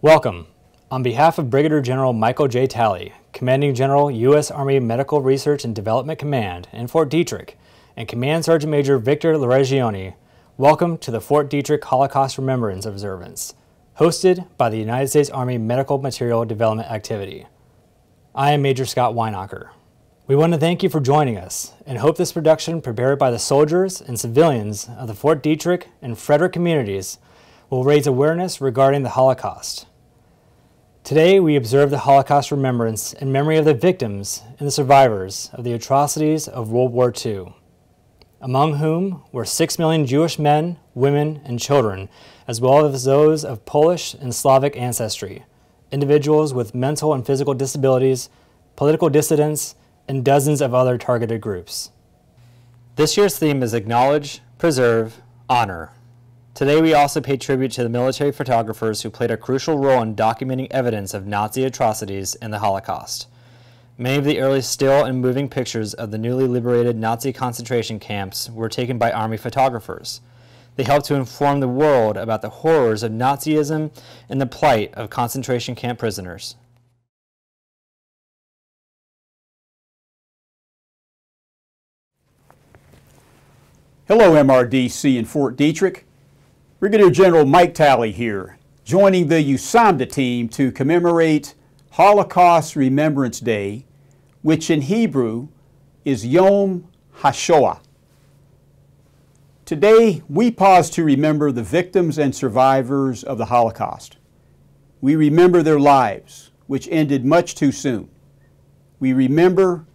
Welcome. On behalf of Brigadier General Michael J. Talley, Commanding General, U.S. Army Medical Research and Development Command in Fort Detrick, and Command Sergeant Major Victor LaRegione, welcome to the Fort Detrick Holocaust Remembrance Observance, hosted by the United States Army Medical Material Development Activity. I am Major Scott Weinacher. We want to thank you for joining us and hope this production prepared by the soldiers and civilians of the Fort Detrick and Frederick communities will raise awareness regarding the Holocaust. Today, we observe the Holocaust remembrance in memory of the victims and the survivors of the atrocities of World War II, among whom were 6 million Jewish men, women, and children, as well as those of Polish and Slavic ancestry, individuals with mental and physical disabilities, political dissidents, and dozens of other targeted groups. This year's theme is Acknowledge, Preserve, Honor. Today we also pay tribute to the military photographers who played a crucial role in documenting evidence of Nazi atrocities and the Holocaust. Many of the early still and moving pictures of the newly liberated Nazi concentration camps were taken by Army photographers. They helped to inform the world about the horrors of Nazism and the plight of concentration camp prisoners. Hello MRDC in Fort Detrick. Brigadier General Mike Talley here, joining the USAMMDA team to commemorate Holocaust Remembrance Day, which in Hebrew is Yom HaShoah. Today, we pause to remember the victims and survivors of the Holocaust. We remember their lives, which ended much too soon. We remember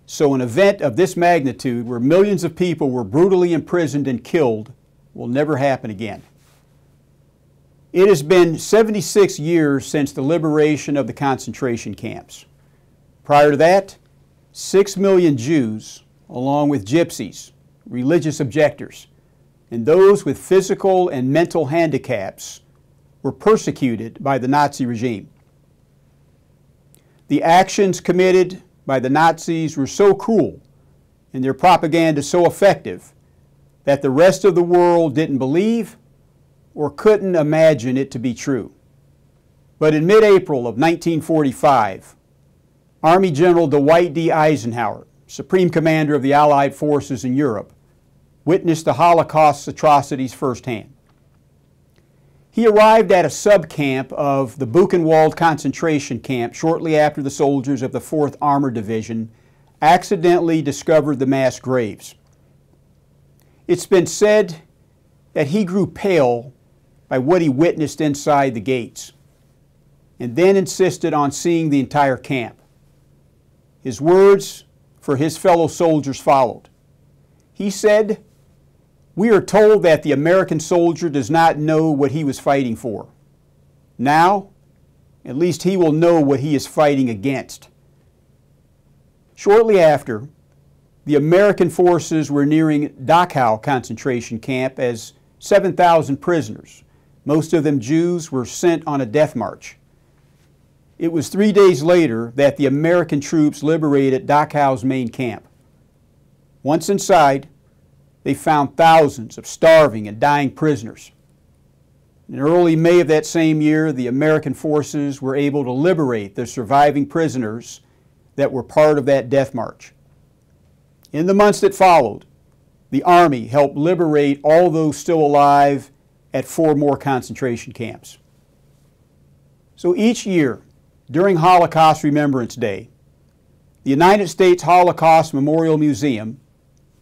so an event of this magnitude, where millions of people were brutally imprisoned and killed, will never happen again. It has been 76 years since the liberation of the concentration camps. Prior to that, 6 million Jews, along with gypsies, religious objectors, and those with physical and mental handicaps, were persecuted by the Nazi regime. The actions committed by the Nazis were so cruel and their propaganda so effective that the rest of the world didn't believe or couldn't imagine it to be true. But in mid-April of 1945, Army General Dwight D. Eisenhower, Supreme Commander of the Allied forces in Europe, witnessed the Holocaust's atrocities firsthand. He arrived at a subcamp of the Buchenwald concentration camp shortly after the soldiers of the 4th Armored Division accidentally discovered the mass graves. It's been said that he grew pale by what he witnessed inside the gates, and then insisted on seeing the entire camp. His words for his fellow soldiers followed. He said, "We are told that the American soldier does not know what he was fighting for. Now, at least he will know what he is fighting against." Shortly after, the American forces were nearing Dachau concentration camp as 7,000 prisoners, most of them Jews, were sent on a death march. It was 3 days later that the American troops liberated Dachau's main camp. Once inside, they found thousands of starving and dying prisoners. In early May of that same year, the American forces were able to liberate the surviving prisoners that were part of that death march. In the months that followed, the Army helped liberate all those still alive at 4 more concentration camps. So each year, during Holocaust Remembrance Day, the United States Holocaust Memorial Museum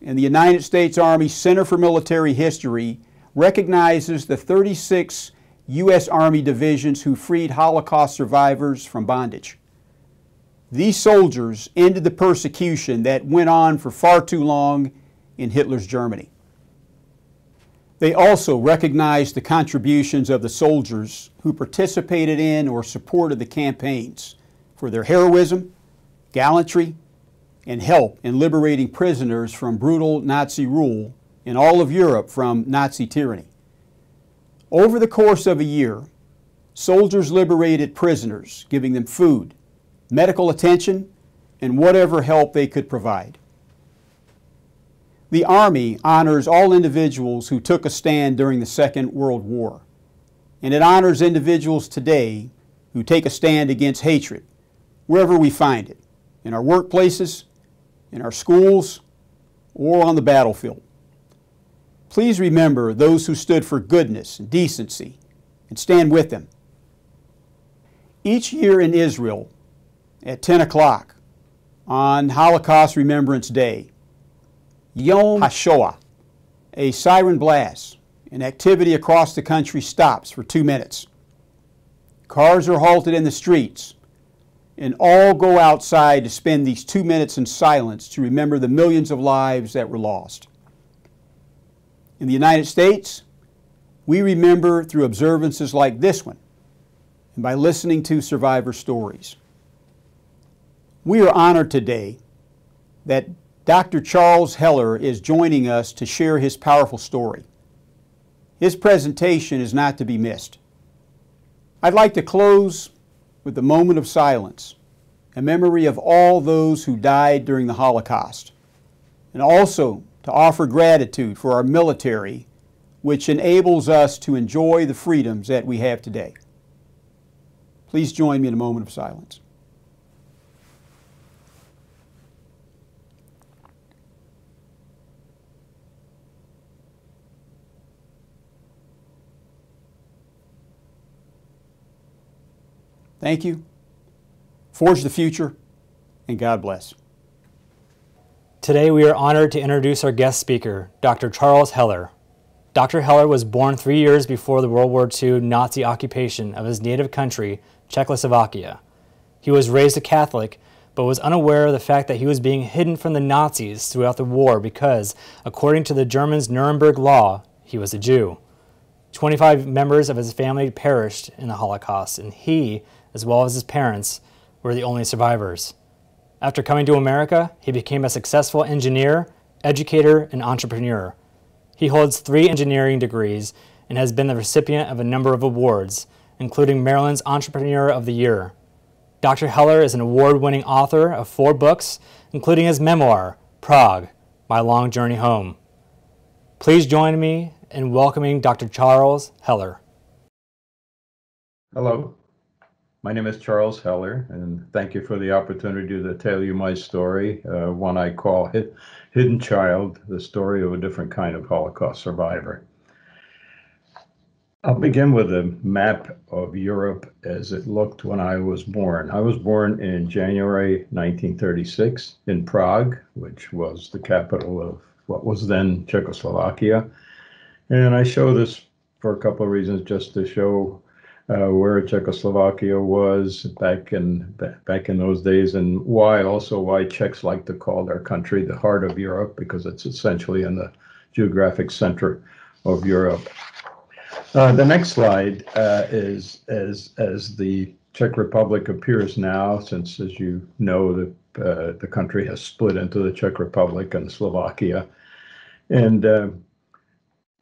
and the United States Army Center for Military History recognizes the 36 U.S. Army divisions who freed Holocaust survivors from bondage. These soldiers ended the persecution that went on for far too long in Hitler's Germany. They also recognized the contributions of the soldiers who participated in or supported the campaigns for their heroism, gallantry, and help in liberating prisoners from brutal Nazi rule in all of Europe from Nazi tyranny. Over the course of a year, soldiers liberated prisoners, giving them food, medical attention, and whatever help they could provide. The Army honors all individuals who took a stand during the Second World War. and it honors individuals today who take a stand against hatred, wherever we find it, in our workplaces, in our schools, or on the battlefield. Please remember those who stood for goodness and decency, and stand with them. Each year in Israel, at 10 o'clock, on Holocaust Remembrance Day, Yom HaShoah, a siren blast, and activity across the country stops for 2 minutes. Cars are halted in the streets, and all go outside to spend these 2 minutes in silence to remember the millions of lives that were lost. In the United States, we remember through observances like this one, and by listening to survivor stories. We are honored today that Dr. Charles Heller is joining us to share his powerful story. His presentation is not to be missed. I'd like to close with a moment of silence, a memory of all those who died during the Holocaust, and also to offer gratitude for our military, which enables us to enjoy the freedoms that we have today. Please join me in a moment of silence. Thank you. Forge the future, and God bless. Today we are honored to introduce our guest speaker, Dr. Charles Heller. Dr. Heller was born 3 years before the World War II Nazi occupation of his native country, Czechoslovakia. He was raised a Catholic, but was unaware of the fact that he was being hidden from the Nazis throughout the war because, according to the Germans' Nuremberg Law, he was a Jew. 25 members of his family perished in the Holocaust, and he, as well as his parents, were the only survivors. After coming to America, he became a successful engineer, educator, and entrepreneur. He holds 3 engineering degrees and has been the recipient of a number of awards, including Maryland's Entrepreneur of the Year. Dr. Heller is an award-winning author of 4 books, including his memoir, Prague, My Long Journey Home. Please join me in welcoming Dr. Charles Heller. Hello. My name is Charles Heller, and thank you for the opportunity to tell you my story, one I call Hidden Child, the story of a different kind of Holocaust survivor. I'll begin with a map of Europe as it looked when I was born. I was born in January 1936 in Prague, which was the capital of what was then Czechoslovakia. And I show this for a couple of reasons, just to show where Czechoslovakia was back in those days, and why Czechs like to call their country the heart of Europe, because it's essentially in the geographic center of Europe. The next slide is as the Czech Republic appears now, since, as you know, the country has split into the Czech Republic and Slovakia. And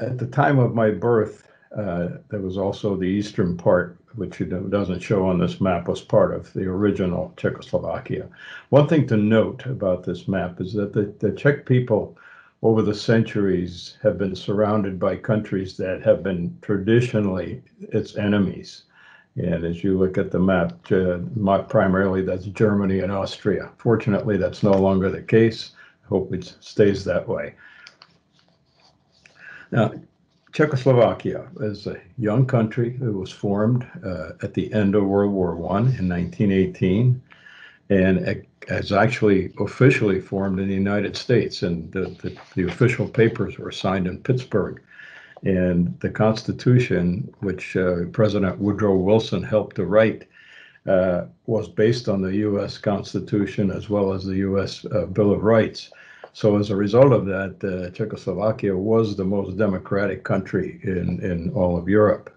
at the time of my birth, there was also the eastern part, which doesn't show on this map, was part of the original Czechoslovakia. One thing to note about this map is that the Czech people over the centuries have been surrounded by countries that have been traditionally its enemies. And as you look at the map, primarily that's Germany and Austria. Fortunately, that's no longer the case. I hope it stays that way. Now, Czechoslovakia is a young country. It was formed at the end of World War I in 1918, and it is actually officially formed in the United States, and the official papers were signed in Pittsburgh. And the Constitution, which President Woodrow Wilson helped to write, was based on the U.S. Constitution as well as the U.S. Bill of Rights. So as a result of that, Czechoslovakia was the most democratic country in all of Europe.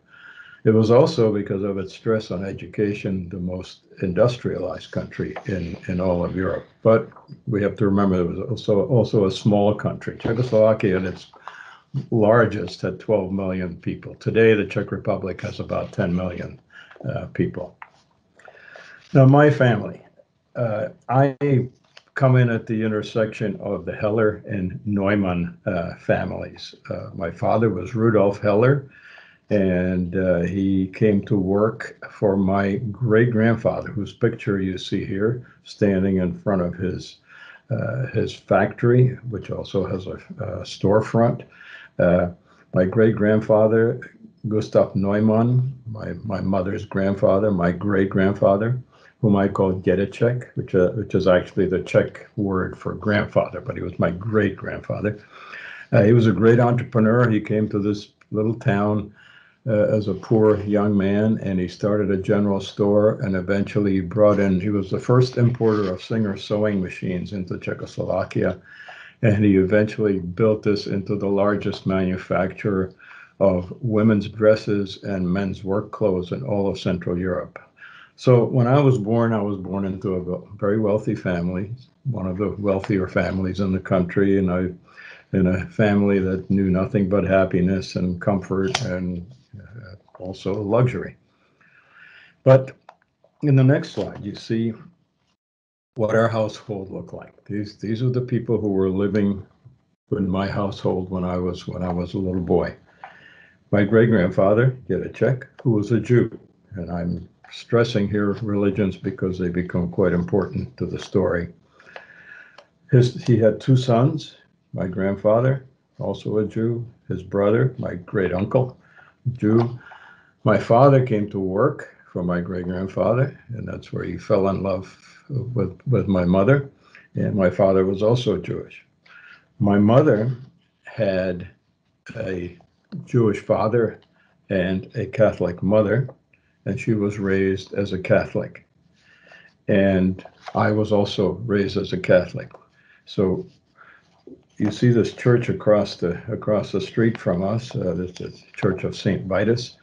It was also, because of its stress on education, the most industrialized country in all of Europe. But we have to remember it was also a small country. Czechoslovakia at its largest had 12 million people. Today, the Czech Republic has about 10 million people. Now, my family, I come in at the intersection of the Heller and Neumann families. My father was Rudolf Heller, And he came to work for my great-grandfather, whose picture you see here, standing in front of his factory, which also has a storefront. My great-grandfather, Gustav Neumann, my mother's grandfather, my great-grandfather, whom I call Dědeček, which is actually the Czech word for grandfather, but he was my great-grandfather. He was a great entrepreneur. He came to this little town as a poor young man, and he started a general store, and eventually he was the first importer of Singer sewing machines into Czechoslovakia, and he eventually built this into the largest manufacturer of women's dresses and men's work clothes in all of Central Europe. So when I was born into a very wealthy family, one of the wealthier families in the country, and in a family that knew nothing but happiness and comfort and also luxury. But in the next slide, you see what our household looked like. These are the people who were living in my household when I was a little boy. My great-grandfather, Dědeček, who was a Jew, and I'm stressing here religions because they become quite important to the story. He had two sons, my grandfather, also a Jew, his brother, my great-uncle, Jew. My father came to work for my great-grandfather, and that's where he fell in love with my mother, and my father was also Jewish. My mother had a Jewish father and a Catholic mother, and she was raised as a Catholic. And I was also raised as a Catholic. So you see this church across the street from us, this is the Church of St. Vitus,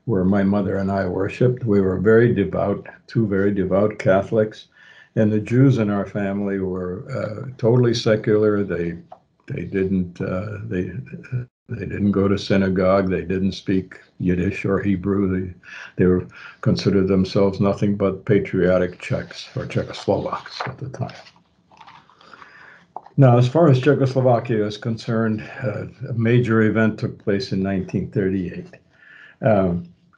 where my mother and I worshiped. We were very devout, two very devout Catholics, and the Jews in our family were totally secular. They didn't go to synagogue. They didn't speak Yiddish or Hebrew. They were considered themselves nothing but patriotic Czechs or Czechoslovaks at the time. Now, as far as Czechoslovakia is concerned, a major event took place in 1938.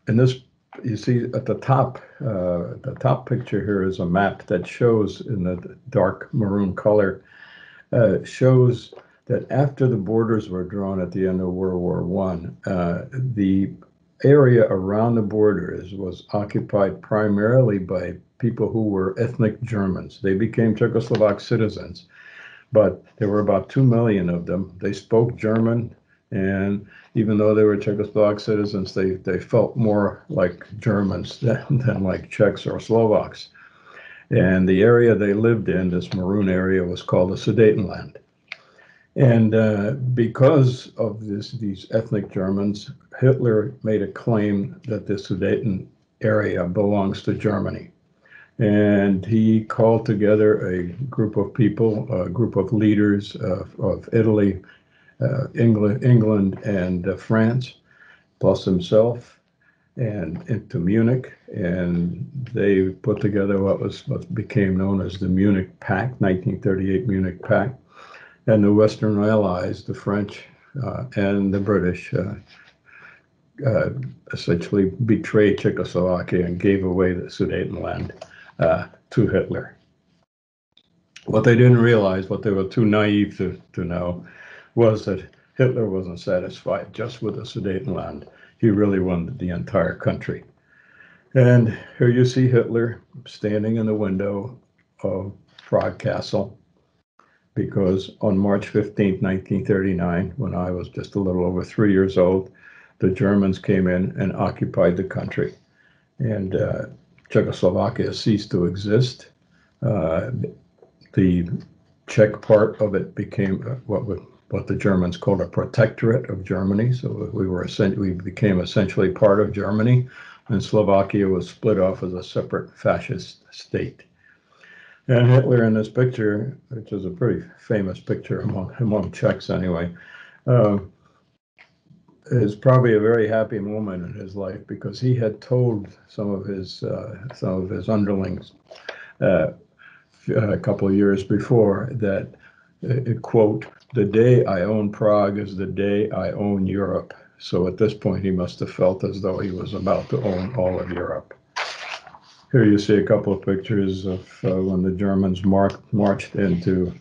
And this, you see at the top picture here is a map that shows in the dark maroon color, shows that after the borders were drawn at the end of World War I, the area around the borders was occupied primarily by people who were ethnic Germans. They became Czechoslovak citizens, but there were about 2 million of them. They spoke German, and even though they were Czechoslovak citizens, they felt more like Germans than like Czechs or Slovaks. And the area they lived in, this maroon area, was called the Sudetenland. And because of these ethnic Germans, Hitler made a claim that the Sudeten area belongs to Germany. And he called together a group of people, a group of leaders of Italy, England, and France, plus himself, and into Munich. And they put together what became known as the Munich Pact, 1938 Munich Pact. And the Western Allies, the French and the British, essentially betrayed Czechoslovakia and gave away the Sudetenland to Hitler. What they didn't realize, what they were too naive to know, was that Hitler wasn't satisfied just with the Sudetenland. He really wanted the entire country. And here you see Hitler standing in the window of Prague Castle, because on March 15, 1939, when I was just a little over 3 years old, the Germans came in and occupied the country. And Czechoslovakia ceased to exist. The Czech part of it became what the Germans called a protectorate of Germany. So we became essentially part of Germany, and Slovakia was split off as a separate fascist state. And Hitler in this picture, which is a pretty famous picture among Czechs anyway, is probably a very happy moment in his life, because he had told some of his underlings a couple of years before that quote, "The day I own Prague is the day I own Europe." So at this point, he must have felt as though he was about to own all of Europe. Here you see a couple of pictures of when the Germans marched into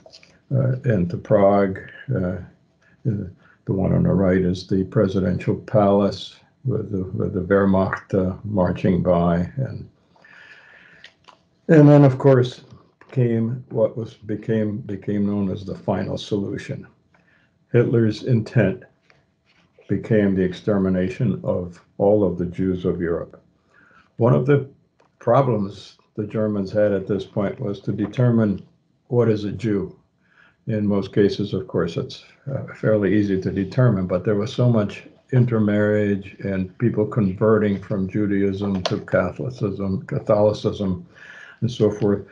Prague. The one on the right is the presidential palace with the Wehrmacht marching by, and then of course came what became known as the final solution. Hitler's intent became the extermination of all of the Jews of Europe. One of the problems the Germans had at this point was to determine what is a Jew. In most cases, of course, it's fairly easy to determine, but there was so much intermarriage and people converting from Judaism to Catholicism, and so forth.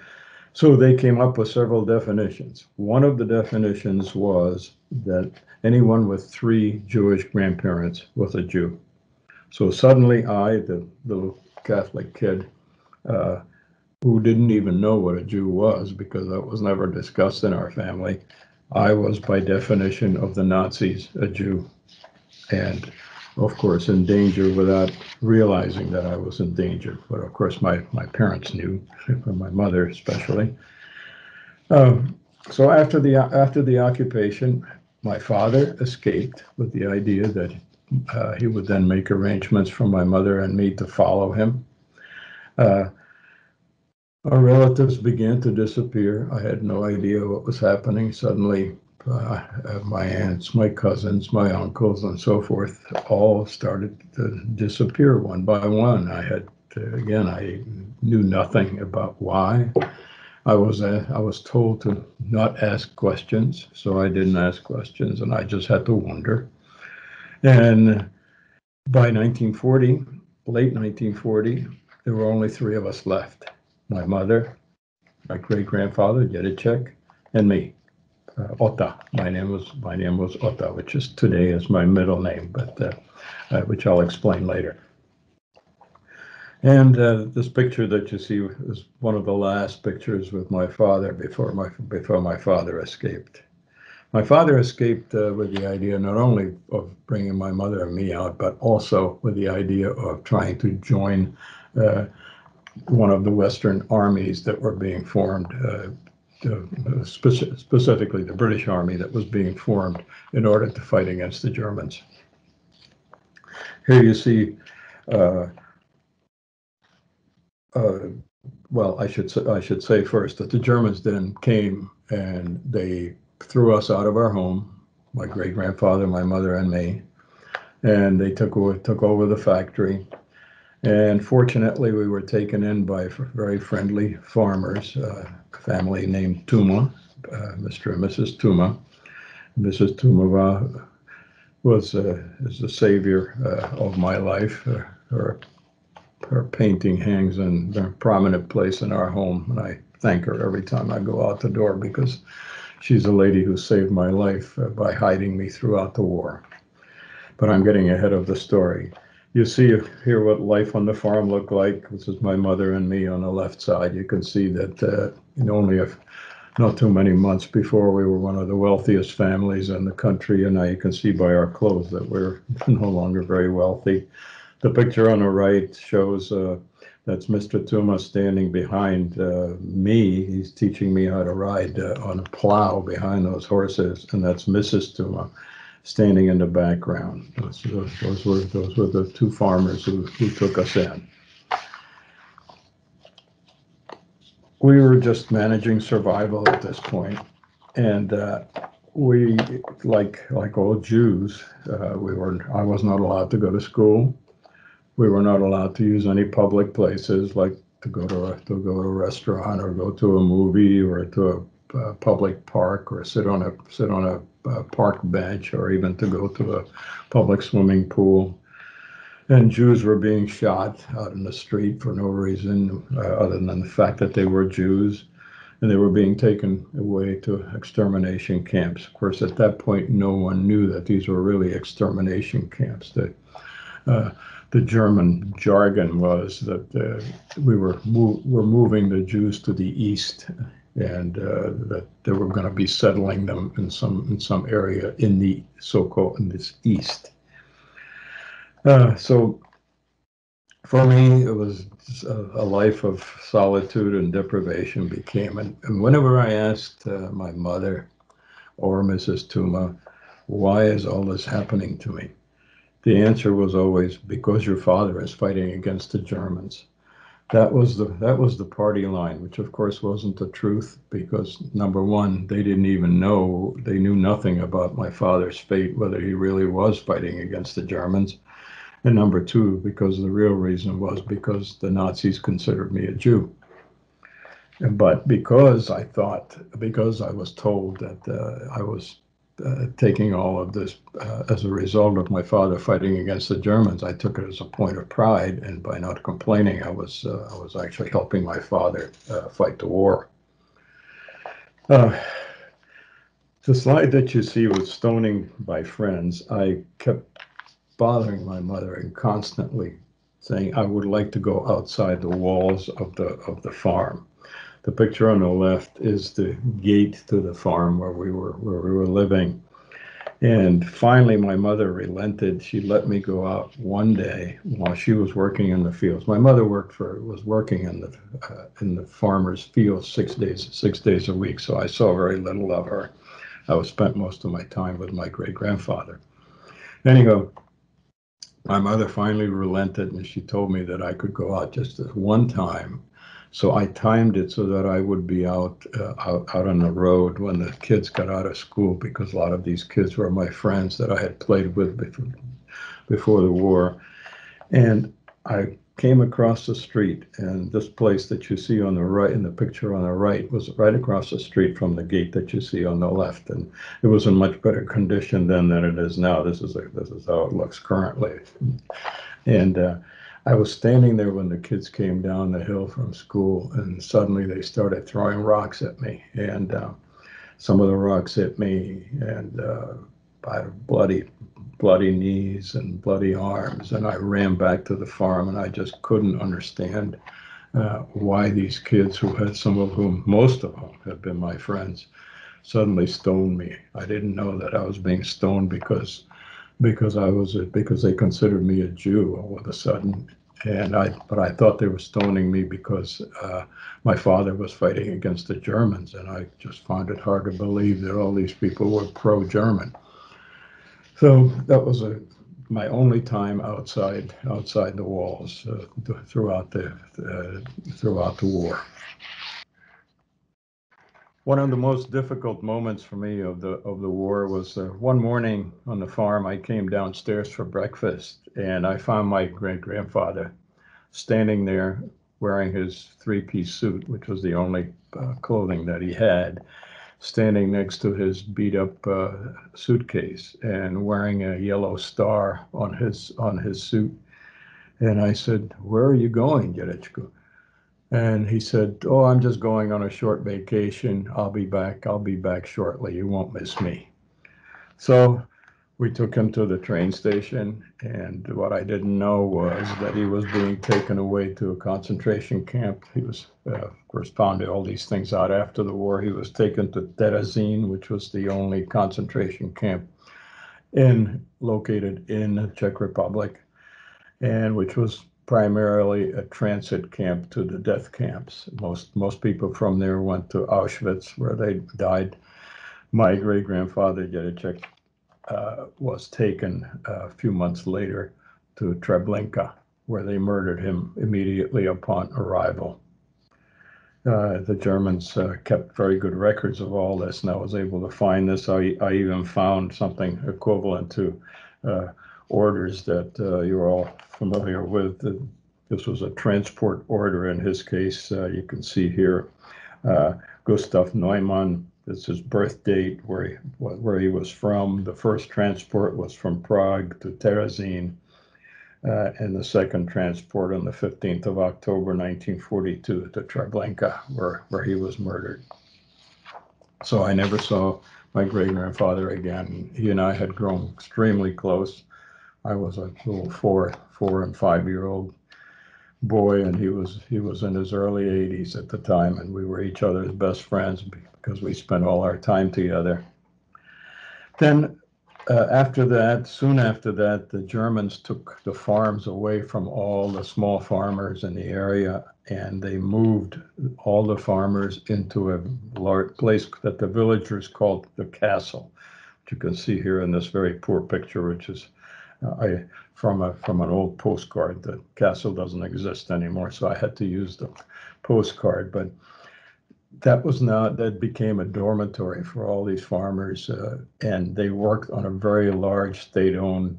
So they came up with several definitions. One of the definitions was that anyone with 3 Jewish grandparents was a Jew. So suddenly I, the little Catholic kid, who didn't even know what a Jew was because that was never discussed in our family, I was by definition of the Nazis a Jew, and of course in danger without realizing that I was in danger. But of course my parents knew, my mother especially. So after the occupation, my father escaped with the idea that he would then make arrangements for my mother and me to follow him. Our relatives began to disappear. I had no idea what was happening. Suddenly, my aunts, my cousins, my uncles, and so forth all started to disappear one by one. I knew nothing about why. I was told to not ask questions, so I didn't ask questions, and I just had to wonder. And by 1940, late 1940, there were only 3 of us left. My mother, my great-grandfather, Jedicek, and me, Ota. My name was Ota, which is today is my middle name, but which I'll explain later. And this picture that you see is one of the last pictures with my father before my father escaped. My father escaped with the idea not only of bringing my mother and me out, but also with the idea of trying to join one of the Western armies that were being formed, specifically the British Army that was being formed in order to fight against the Germans. Here you see, well, I should say first that the Germans then came and they threw us out of our home, my great-grandfather, my mother, and me, and they took over the factory. And fortunately, we were taken in by very friendly farmers, a family named Tuma, Mr. and Mrs. Tuma. Mrs. Tuma is the savior of my life. Her painting hangs in a prominent place in our home, and I thank her every time I go out the door because she's a lady who saved my life by hiding me throughout the war. But I'm getting ahead of the story. You see here what life on the farm looked like. This is my mother and me on the left side. You can see that in only not too many months before, we were one of the wealthiest families in the country, and now you can see by our clothes that we're no longer very wealthy. The picture on the right shows that's Mr. Tuma standing behind me. He's teaching me how to ride on a plow behind those horses, and that's Mrs. Tuma standing in the background. Those were the 2 farmers who took us in. We were just managing survival at this point, and we, like all Jews, I was not allowed to go to school. We were not allowed to use any public places, like to go to a restaurant or go to a movie or to a public park or sit on a park bench or even to go to a public swimming pool. And Jews were being shot out in the street for no reason other than the fact that they were Jews, and they were being taken away to extermination camps. Of course, at that point, no one knew that these were really extermination camps. The German jargon was that we were moving the Jews to the east, and that they were going to be settling them in some area in the so-called in this east. So for me, it was a life of solitude and deprivation became. And whenever I asked my mother or Mrs. Tuma, why is all this happening to me? The answer was always, because your father is fighting against the Germans. That was the party line, which of course wasn't the truth, because number one, they didn't even know, they knew nothing about my father's fate, whether he really was fighting against the Germans. And number two, because the real reason was because the Nazis considered me a Jew. But because I was told that I was taking all of this as a result of my father fighting against the Germans, I took it as a point of pride, and by not complaining, I was actually helping my father fight the war. The slide that you see was stoning by friends. I kept bothering my mother and constantly saying I would like to go outside the walls of the farm. The picture on the left is the gate to the farm where we were living. And finally, my mother relented. She let me go out one day while she was working in the fields. My mother was working in the farmer's fields 6 days a week. So I saw very little of her. I spent most of my time with my great grandfather. Anyhow, my mother finally relented, and she told me that I could go out just this one time. So I timed it so that I would be out on the road when the kids got out of school, because a lot of these kids were my friends that I had played with before the war. And I came across the street, and this place that you see on the right, in the picture on the right, was right across the street from the gate that you see on the left. And it was in much better condition then than it is now. This is how it looks currently. And I was standing there when the kids came down the hill from school, and suddenly they started throwing rocks at me. And some of the rocks hit me, and I had bloody knees and bloody arms. And I ran back to the farm, and I just couldn't understand why these kids, most of whom had been my friends, suddenly stoned me. I didn't know that I was being stoned because they considered me a Jew all of a sudden. But I thought they were stoning me because my father was fighting against the Germans, and I just found it hard to believe that all these people were pro-German. So that was my only time outside the walls throughout the war. One of the most difficult moments for me of the war was one morning on the farm. I came downstairs for breakfast, and I found my great-grandfather standing there wearing his three-piece suit, which was the only clothing that he had, standing next to his beat-up suitcase and wearing a yellow star on his suit. And I said, "Where are you going, Yerechko?" And he said, "Oh, I'm just going on a short vacation. I'll be back shortly. You won't miss me." So we took him to the train station, and what I didn't know was that he was being taken away to a concentration camp. He was, of course, found all these things out after the war. He was taken to Terezín, which was the only concentration camp located in the Czech Republic, and which was primarily a transit camp to the death camps. Most people from there went to Auschwitz, where they died. My great-grandfather, Dědeček, was taken a few months later to Treblinka, where they murdered him immediately upon arrival. The Germans kept very good records of all this, and I was able to find this. I even found something equivalent to orders that you're all familiar with. This was a transport order in his case. You can see here Gustav Neumann. This is his birth date, where he was from. The first transport was from Prague to Terezín, and the second transport on the 15th of October, 1942 to Treblinka, where he was murdered. So I never saw my great-grandfather again. He and I had grown extremely close. I was a little 4 and 5-year-old boy, and he was in his early 80s at the time, and we were each other's best friends because we spent all our time together. Then after that, soon after that, the Germans took the farms away from all the small farmers in the area, and they moved all the farmers into a large place that the villagers called the castle, which you can see here in this very poor picture, which is from an old postcard. The castle doesn't exist anymore, so I had to use the postcard. But that became a dormitory for all these farmers, and they worked on a very large state-owned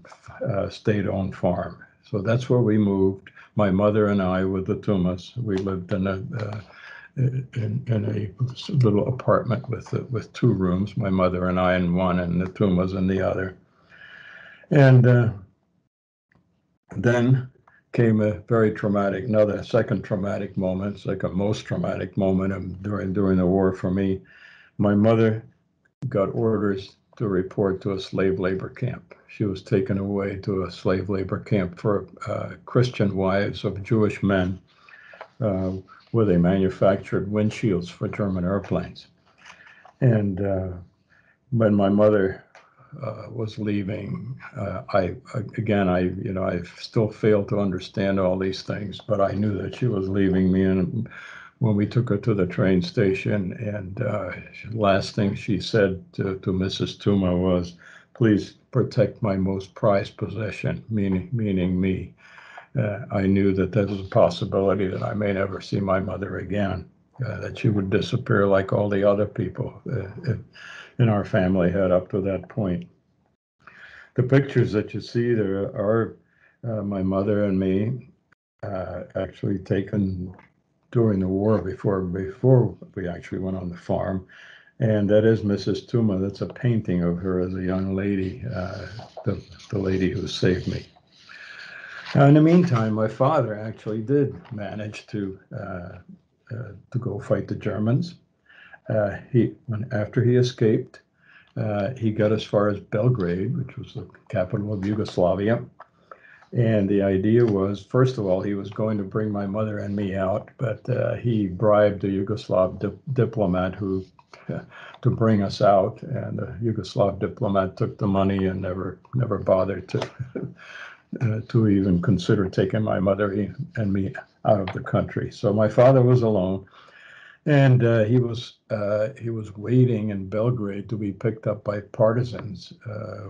farm. So that's where we moved. My mother and I, with the Tumas, we lived in a little apartment with 2 rooms. My mother and I in one, and the Tumas in the other. And then came a very traumatic, another second traumatic moment. It's like a most traumatic moment during the war for me. My mother got orders to report to a slave labor camp. She was taken away to a slave labor camp for Christian wives of Jewish men, where they manufactured windshields for German airplanes. And when my mother was leaving, I still failed to understand all these things, but I knew that she was leaving me. And when we took her to the train station, and last thing she said to Mrs. Tuma was, "Please protect my most prized possession," meaning me. I knew that there was a possibility that I may never see my mother again, that she would disappear like all the other people in our family had up to that point. The pictures that you see there are my mother and me actually taken during the war before we actually went on the farm. And that is Mrs. Tuma. That's a painting of her as a young lady, the lady who saved me. Now, in the meantime, my father actually did manage to go fight the Germans. After he escaped, he got as far as Belgrade, which was the capital of Yugoslavia. And the idea was, first of all, he was going to bring my mother and me out, but he bribed a Yugoslav diplomat to bring us out. And the Yugoslav diplomat took the money and never bothered to even consider taking my mother and me out of the country. So my father was alone. And he was waiting in Belgrade to be picked up by partisans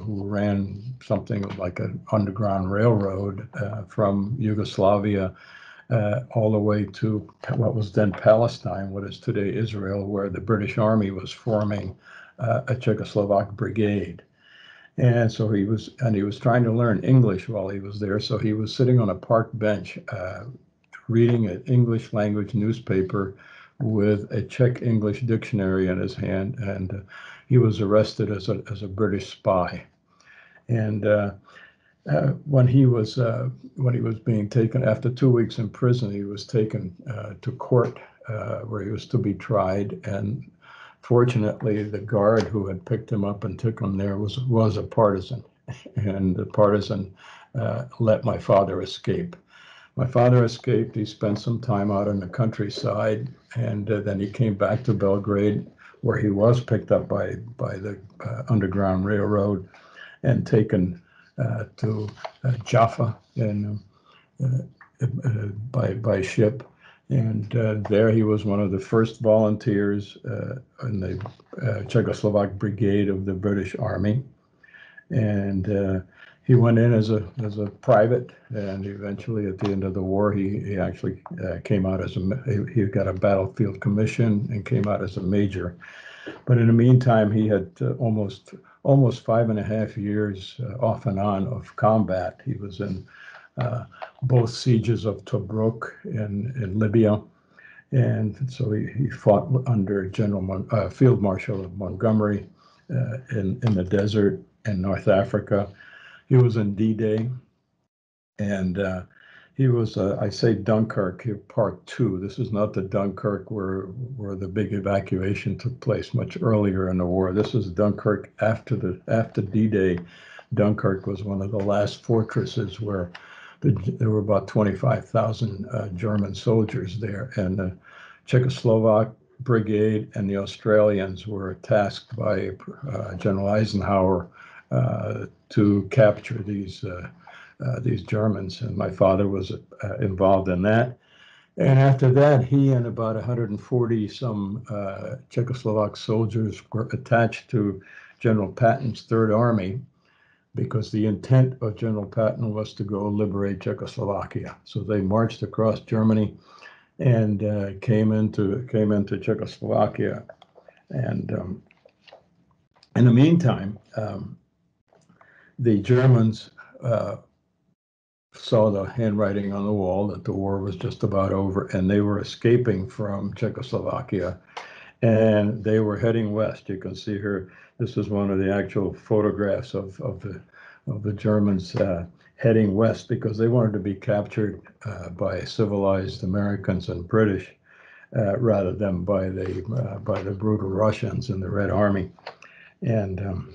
who ran something like an underground railroad from Yugoslavia all the way to what was then Palestine, what is today Israel, where the British Army was forming a Czechoslovak brigade. And so he was trying to learn English while he was there. So he was sitting on a park bench reading an English language newspaper with a Czech English dictionary in his hand, and he was arrested as a British spy. And when he was being taken, after 2 weeks in prison, he was taken to court where he was to be tried. And fortunately, the guard who had picked him up and took him there was a partisan, and the partisan let my father escape. My father escaped. He spent some time out in the countryside, and then he came back to Belgrade, where he was picked up by the Underground Railroad and taken to Jaffa by ship. And there he was one of the first volunteers in the Czechoslovak Brigade of the British Army. And he went in as a private, and eventually at the end of the war, he actually came out as he got a battlefield commission and came out as a major. But in the meantime, he had almost 5.5 years off and on of combat. He was in both sieges of Tobruk in Libya, and so he fought under Field Marshal Montgomery in the desert in North Africa. He was in D-Day, and he was, I say Dunkirk here, part 2. This is not the Dunkirk where the big evacuation took place much earlier in the war. This is Dunkirk after D-Day. Dunkirk was one of the last fortresses where there were about 25,000 German soldiers there, and the Czechoslovak brigade and the Australians were tasked by General Eisenhower to capture these Germans, and my father was involved in that. And after that, he and about 140 some Czechoslovak soldiers were attached to General Patton's Third Army, because the intent of General Patton was to go liberate Czechoslovakia. So they marched across Germany and came into Czechoslovakia. And in the meantime, the Germans saw the handwriting on the wall that the war was just about over, and they were escaping from Czechoslovakia, and they were heading west. You can see here, this is one of the actual photographs of the Germans heading west, because they wanted to be captured by civilized Americans and British rather than by the brutal Russians in the Red Army. And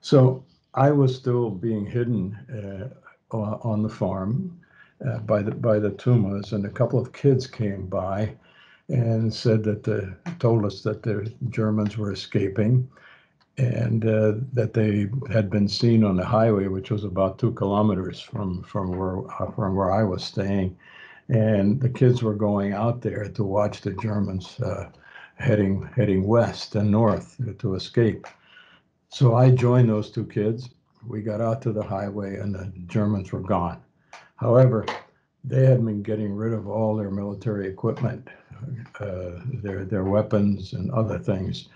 so I was still being hidden on the farm by the Tumas, and a couple of kids came by and said told us that the Germans were escaping, and that they had been seen on the highway, which was about 2 kilometers from where I was staying, and the kids were going out there to watch the Germans heading west and north to escape. So I joined those 2 kids. We got out to the highway, and the Germans were gone. However, they had been getting rid of all their military equipment, their weapons and other things,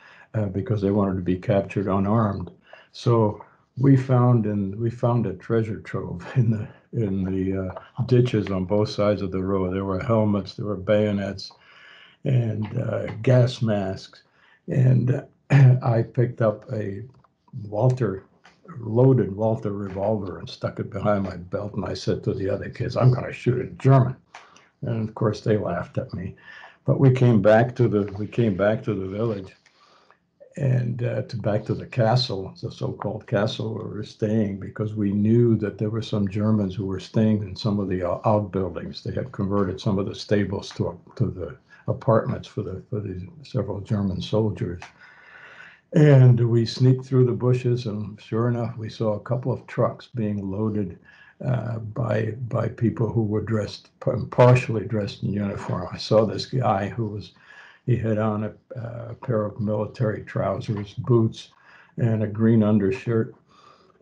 because they wanted to be captured unarmed. So we found a treasure trove in the ditches on both sides of the road. There were helmets, there were bayonets, and gas masks. And I picked up a loaded Walter revolver and stuck it behind my belt, and I said to the other kids, "I'm going to shoot a German." And of course they laughed at me. But we came back to the village, and back to the castle, the so-called castle where we were staying, because we knew that there were some Germans who were staying in some of the outbuildings. They had converted some of the stables to the apartments for these several German soldiers. And we sneaked through the bushes, and sure enough, we saw a couple of trucks being loaded by people who were partially dressed in uniform. I saw this guy he had on a pair of military trousers, boots, and a green undershirt,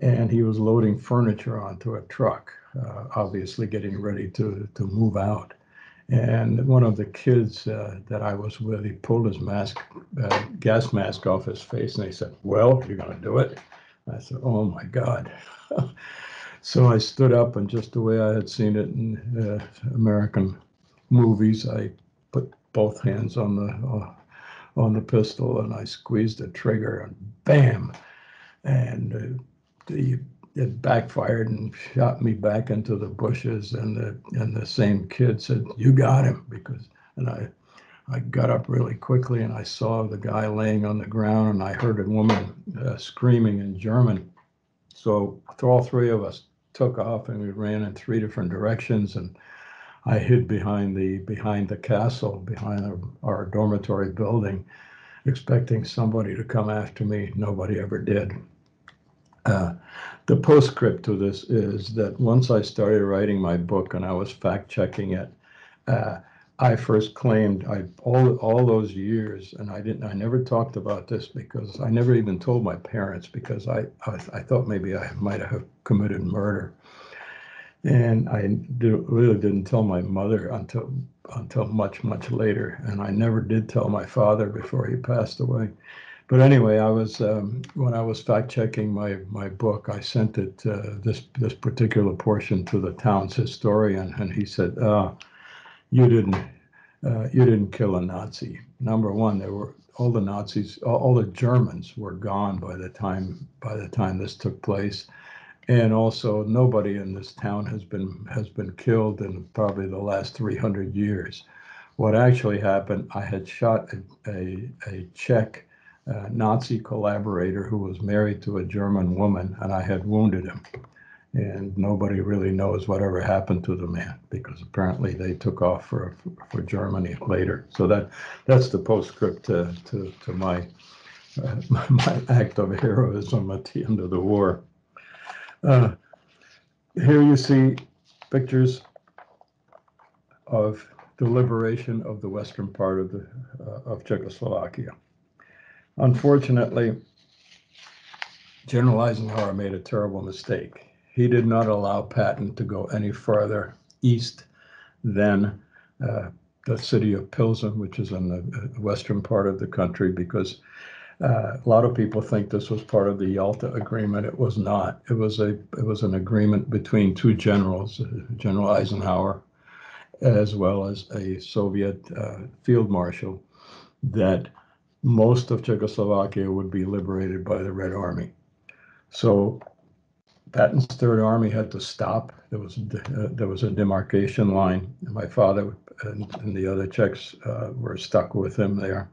and he was loading furniture onto a truck, obviously getting ready to move out. And one of the kids that I was with, he pulled his gas mask off his face, and he said, "Well, you're going to do it?" I said, "Oh my God." So I stood up, and just the way I had seen it in American movies, I put both hands on the pistol, and I squeezed the trigger, and bam! And it backfired and shot me back into the bushes, and the same kid said, "You got him," and I got up really quickly, and I saw the guy laying on the ground, and I heard a woman screaming in German. So all 3 of us took off, and we ran in 3 different directions, and I hid behind the castle, behind our dormitory building, expecting somebody to come after me. Nobody ever did. The postscript to this is that once I started writing my book and I was fact-checking it, I first claimed all those years, and I never talked about this because I never even told my parents, because I thought maybe I might have committed murder. And I really didn't tell my mother until much later, and I never did tell my father before he passed away. But anyway, when I was fact-checking my book, I sent it this particular portion to the town's historian, and he said, "You didn't kill a Nazi. Number one, there were all the Nazis, all the Germans were gone by the time this took place, and also nobody in this town has been killed in probably the last 300 years. What actually happened, I had shot a Czech Nazi collaborator who was married to a German woman, and I had wounded him. and nobody really knows whatever happened to the man, because apparently they took off for Germany later. So that's the postscript to my my act of heroism at the end of the war. Here you see pictures of the liberation of the western part of Czechoslovakia. Unfortunately, General Eisenhower made a terrible mistake. He did not allow Patton to go any further east than the city of Pilsen, which is in the western part of the country, because a lot of people think this was part of the Yalta Agreement. It was not. It was an agreement between two generals, General Eisenhower, as well as a Soviet field marshal, that most of Czechoslovakia would be liberated by the Red Army. So Patton's Third Army had to stop. There was a demarcation line. My father and the other Czechs were stuck with him there.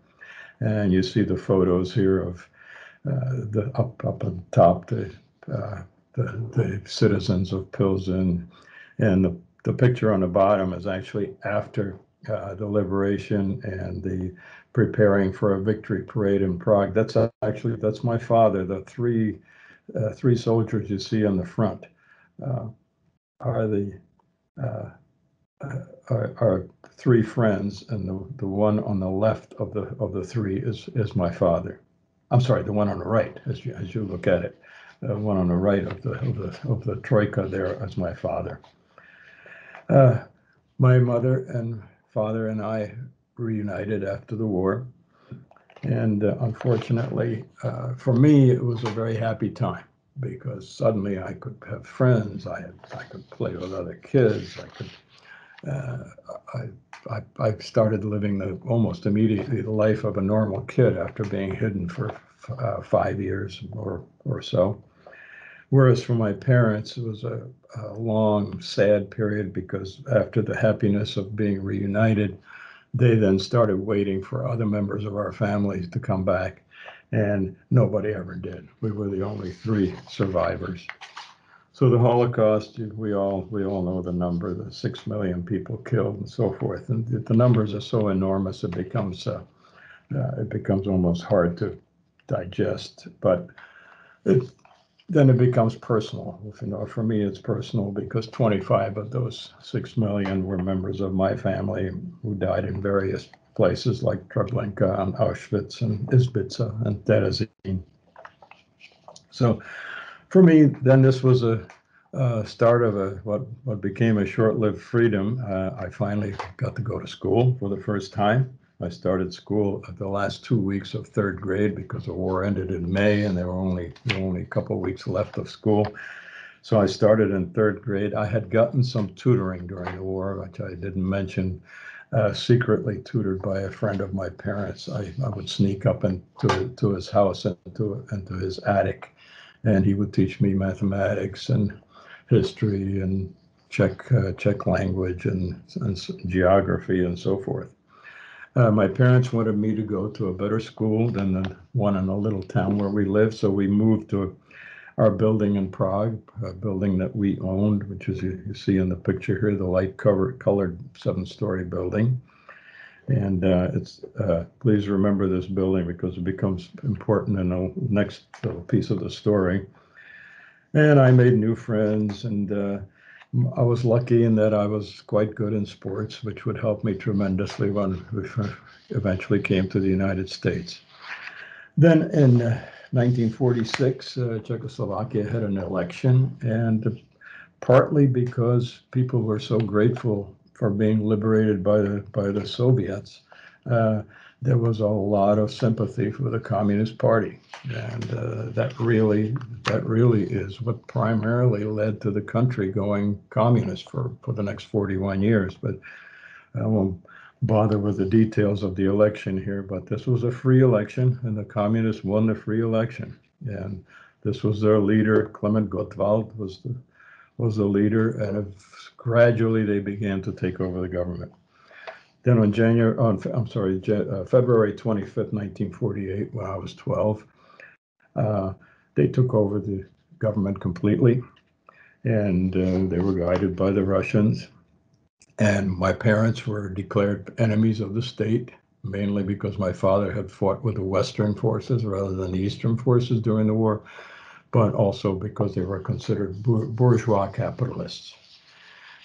And you see the photos here of the up on top, the citizens of Pilsen, and the picture on the bottom is actually after the liberation and the preparing for a victory parade in Prague. That's my father. The three soldiers you see on the front are three friends, and the one on the left of the three is my father. I'm sorry, the one on the right, as you look at it, the one on the right of the troika there is my father. My mother and father and I reunited after the war, and unfortunately, for me, it was a very happy time, because suddenly I could have friends, I could play with other kids, I started living almost immediately the life of a normal kid after being hidden for 5 years or so. Whereas for my parents, it was a long, sad period, because after the happiness of being reunited, they then started waiting for other members of our families to come back, and nobody ever did. We were the only three survivors. So the Holocaust, we all know the number, the 6 million people killed and so forth. And the numbers are so enormous, it becomes almost hard to digest. But then it becomes personal. For me, it's personal because 25 of those 6 million were members of my family who died in various places like Treblinka and Auschwitz and Izbica and Terezin. So for me, then this was a start of what became a short-lived freedom. I finally got to go to school for the first time. I started school at the last 2 weeks of third grade because the war ended in May and there were only a couple of weeks left of school. So I started in third grade. I had gotten some tutoring during the war, which I didn't mention, secretly tutored by a friend of my parents. I would sneak up into his house and into his attic, and he would teach me mathematics and history and Czech language and geography and so forth. My parents wanted me to go to a better school than the one in a little town where we lived, so we moved to our building in Prague, a building that we owned, which is you see in the picture here, the light colored 7-story building. And please remember this building because it becomes important in the next little piece of the story. And I made new friends, and I was lucky in that I was quite good in sports, which would help me tremendously when we eventually came to the United States. Then in 1946, Czechoslovakia had an election, and partly because people were so grateful for being liberated by the Soviets, there was a lot of sympathy for the Communist Party, and that really is what primarily led to the country going communist for the next 41 years. But I won't bother with the details of the election here, but this was a free election, and the communists won the free election. And this was their leader, Klement Gottwald, was the leader, and gradually they began to take over the government. Then on February 25th, 1948, when I was 12, they took over the government completely. and they were guided by the Russians. And my parents were declared enemies of the state, mainly because my father had fought with the Western forces rather than the Eastern forces during the war, but also because they were considered bourgeois capitalists.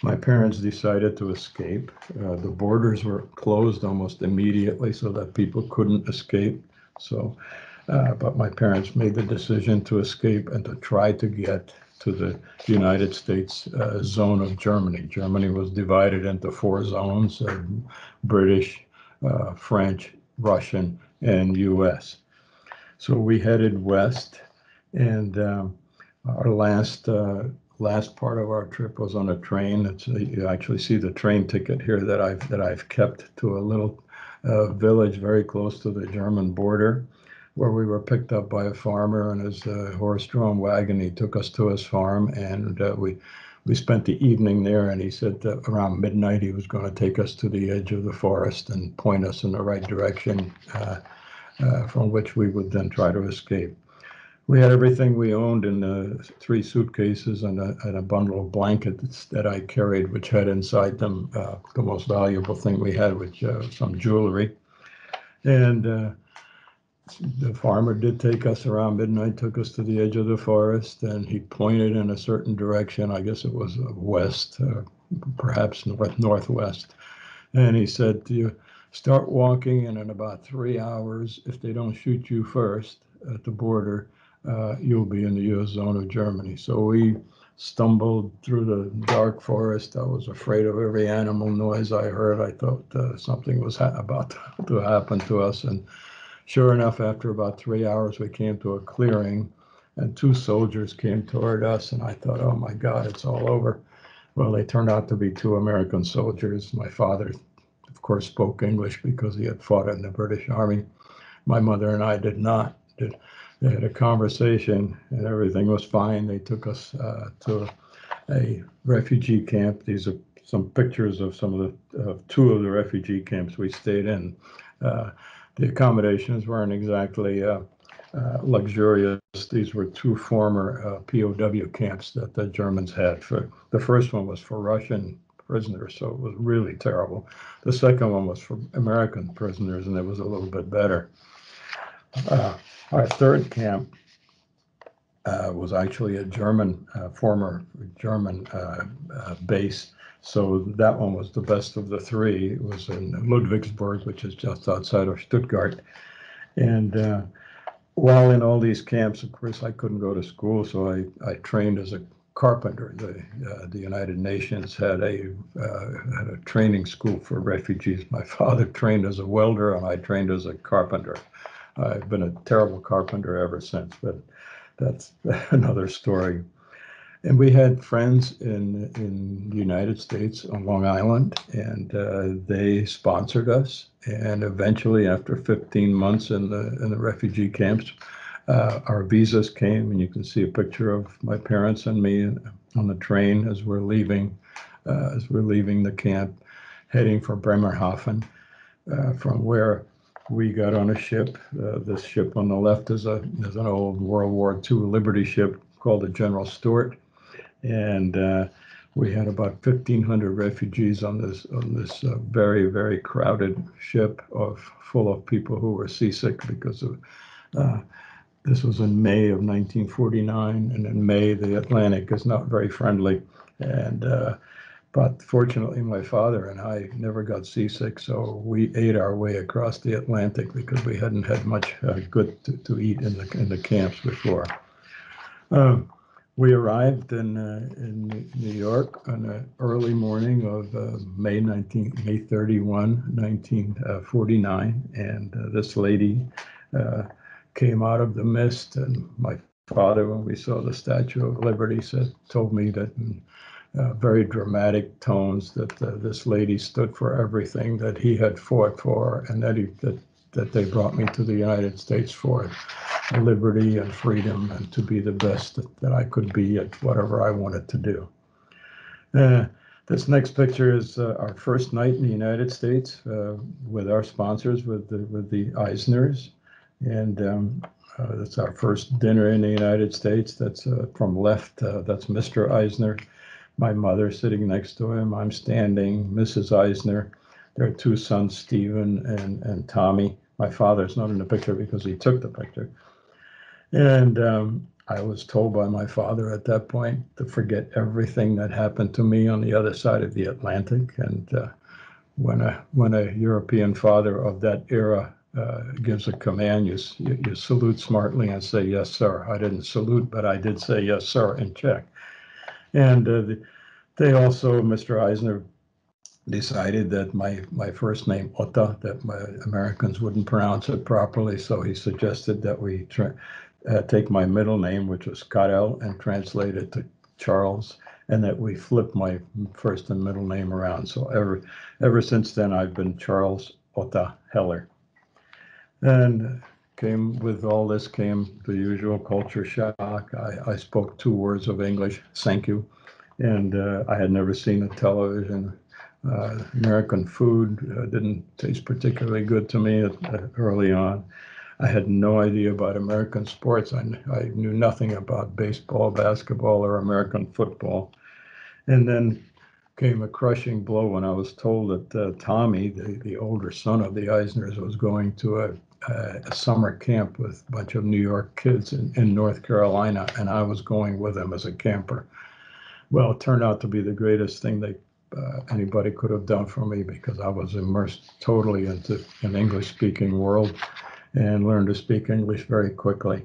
My parents decided to escape. The borders were closed almost immediately so that people couldn't escape. But my parents made the decision to escape and to try to get to the United States zone of Germany. Germany was divided into 4 zones, British, French, Russian, and US. So we headed west, and our last part of our trip was on a train. You actually see the train ticket here that I've kept to a little village very close to the German border, where we were picked up by a farmer and his horse-drawn wagon. He took us to his farm, and we spent the evening there. And he said that around midnight he was going to take us to the edge of the forest and point us in the right direction, from which we would then try to escape. We had everything we owned in 3 suitcases and a bundle of blankets that I carried, which had inside them the most valuable thing we had, which some jewelry. And the farmer did take us around midnight, took us to the edge of the forest, and he pointed in a certain direction. I guess it was west, perhaps northwest. And he said, "You start walking, and in about 3 hours, if they don't shoot you first at the border, you'll be in the U.S. zone of Germany." So we stumbled through the dark forest. I was afraid of every animal noise I heard. I thought something was about to happen to us. And sure enough, after about 3 hours, we came to a clearing, and 2 soldiers came toward us. And I thought, oh my God, it's all over. Well, they turned out to be 2 American soldiers. My father, of course, spoke English because he had fought in the British Army. My mother and I did not. They had a conversation, and everything was fine. They took us to a refugee camp. These are some pictures of 2 of the refugee camps we stayed in. The accommodations weren't exactly luxurious. These were 2 former POW camps that the Germans had. The first one was for Russian prisoners, so it was really terrible. The second one was for American prisoners, and it was a little bit better. Our third camp was actually a former German base. So that one was the best of the 3. It was in Ludwigsburg, which is just outside of Stuttgart. And while in all these camps, of course, I couldn't go to school, so I trained as a carpenter. The United Nations had a training school for refugees. My father trained as a welder, and I trained as a carpenter. I've been a terrible carpenter ever since, but that's another story. And we had friends in the United States on Long Island, and they sponsored us. And eventually, after 15 months in the refugee camps, our visas came, and you can see a picture of my parents and me on the train as we're leaving the camp, heading for Bremerhaven, from where we got on a ship. This ship on the left is an old World War II Liberty ship called the General Stuart, and we had about 1,500 refugees on this very, very crowded ship full of people who were seasick because of this was in May of 1949, and in May the Atlantic is not very friendly, and but fortunately, my father and I never got seasick, so we ate our way across the Atlantic because we hadn't had much good to eat in the camps before. We arrived in New York on the early morning of May 31, 1949, and this lady came out of the mist, and my father, when we saw the Statue of Liberty, told me that in very dramatic tones that this lady stood for everything that he had fought for, and that they brought me to the United States for liberty and freedom, and to be the best that I could be at whatever I wanted to do. This next picture is our first night in the United States with our sponsors, with the Eisners, and That's our first dinner in the United States. That's from left. That's Mr. Eisner. My mother sitting next to him. I'm standing. Mrs. Eisner. Their two sons, Stephen and Tommy. My father's not in the picture because he took the picture. And I was told by my father at that point to forget everything that happened to me on the other side of the Atlantic. And when a European father of that era gives a command, you salute smartly and say, yes, sir. I didn't salute, but I did say, yes, sir, in Czech. And they also, Mr. Eisner, decided that my first name, Ota, that my Americans wouldn't pronounce it properly. So he suggested that we take my middle name, which was Karel, and translate it to Charles, and that we flip my first and middle name around. So ever since then, I've been Charles Ota Heller. And with all this came the usual culture shock. I spoke 2 words of English, thank you, and I had never seen a television. American food didn't taste particularly good to me early on. I had no idea about American sports. I knew nothing about baseball, basketball, or American football. And then came a crushing blow when I was told that Tommy, the older son of the Eisners, was going to a summer camp with a bunch of New York kids in North Carolina, and I was going with them as a camper. Well, it turned out to be the greatest thing anybody could have done for me, because I was immersed totally into an English-speaking world and learned to speak English very quickly.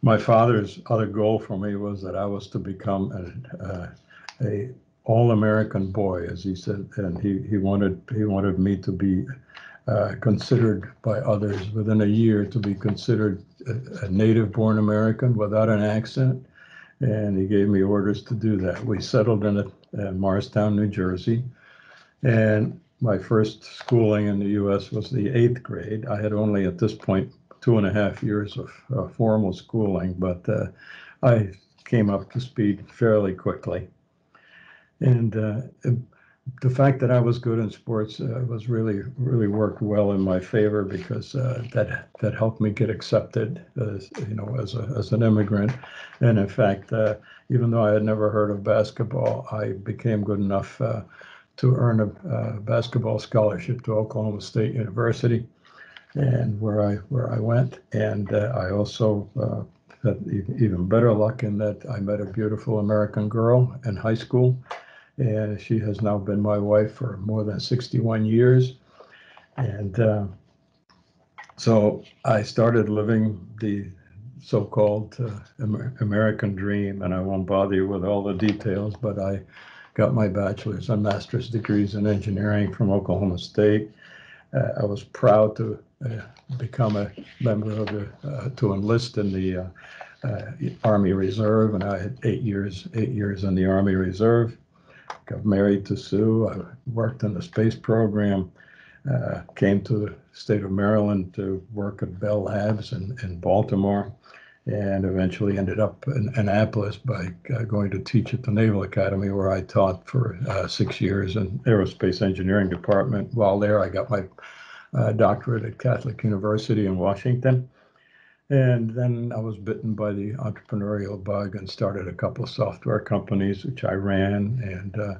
My father's other goal for me was that I was to become a all-American boy, as he said, and he wanted me to be considered by others within a year to be considered a native-born American without an accent. And he gave me orders to do that. We settled in Morristown, New Jersey, and my first schooling in the U.S. was the 8th grade. I had only at this point 2.5 years of formal schooling, but I came up to speed fairly quickly. And the fact that I was good in sports was really worked well in my favor, because that helped me get accepted as an immigrant. And in fact, even though I had never heard of basketball, I became good enough to earn a basketball scholarship to Oklahoma State University, and where I went. And I also had even better luck in that I met a beautiful American girl in high school. And she has now been my wife for more than 61 years. And so I started living the so-called American dream, and I won't bother you with all the details, but I got my bachelor's and master's degrees in engineering from Oklahoma State. I was proud to become a member of to enlist in the Army Reserve, and I had 8 years in the Army Reserve. Got married to Sue. I worked in the space program, came to the state of Maryland to work at Bell Labs in Baltimore, and eventually ended up in Annapolis by going to teach at the Naval Academy, where I taught for 6 years in aerospace engineering department. While there, I got my doctorate at Catholic University in Washington. And then I was bitten by the entrepreneurial bug and started a couple of software companies, which I ran, and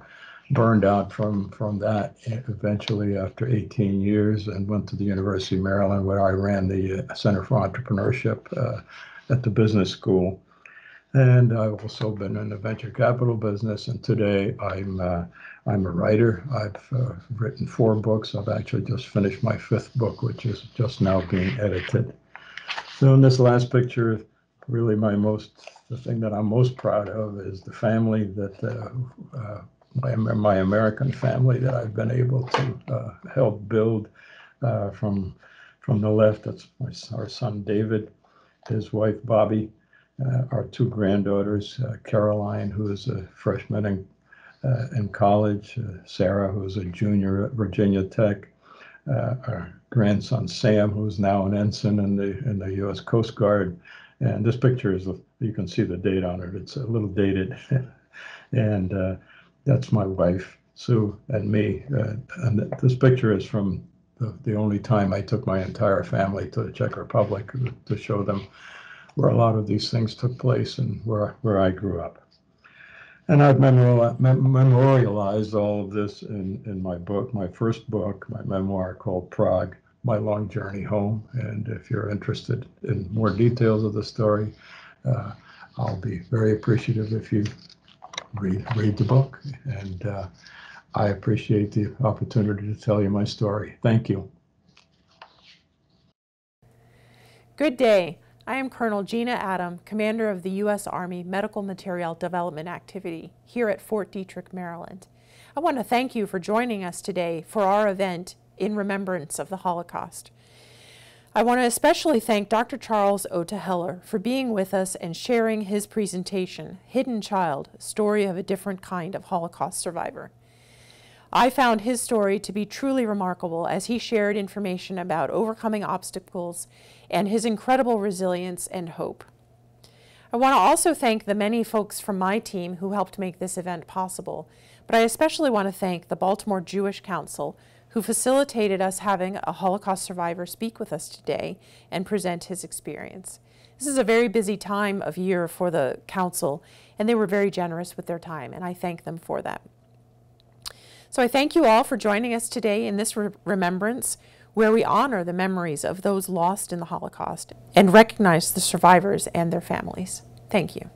burned out from that eventually after 18 years, and went to the University of Maryland, where I ran the Center for Entrepreneurship at the business school. And I've also been in the venture capital business, and today I'm a writer. I've written 4 books. I've actually just finished my 5th book, which is just now being edited. So in this last picture, really the thing that I'm most proud of is the family that my American family that I've been able to help build. From the left, that's our son David, his wife Bobby, our 2 granddaughters, Caroline, who is a freshman in college, Sarah, who's a junior at Virginia Tech, our grandson Sam, who's now an ensign in the U.S. Coast Guard. And this picture you can see the date on it. It's a little dated. And that's my wife, Sue, and me. And this picture is from the only time I took my entire family to the Czech Republic to show them where a lot of these things took place and where I grew up. And I've memorialized all of this in my book, my first book, my memoir called Prague, My Long Journey Home. And if you're interested in more details of the story, I'll be very appreciative if you read the book. And I appreciate the opportunity to tell you my story. Thank you. Good day. I am Colonel Gina Adam, Commander of the U.S. Army Medical Material Development Activity here at Fort Detrick, Maryland. I want to thank you for joining us today for our event in remembrance of the Holocaust. I want to especially thank Dr. Charles Ota Heller for being with us and sharing his presentation, Hidden Child, Story of a Different Kind of Holocaust Survivor. I found his story to be truly remarkable as he shared information about overcoming obstacles and his incredible resilience and hope. I want to also thank the many folks from my team who helped make this event possible, but I especially want to thank the Baltimore Jewish Council, who facilitated us having a Holocaust survivor speak with us today and present his experience. This is a very busy time of year for the council, and they were very generous with their time, and I thank them for that. So I thank you all for joining us today in this remembrance, where we honor the memories of those lost in the Holocaust and recognize the survivors and their families. Thank you.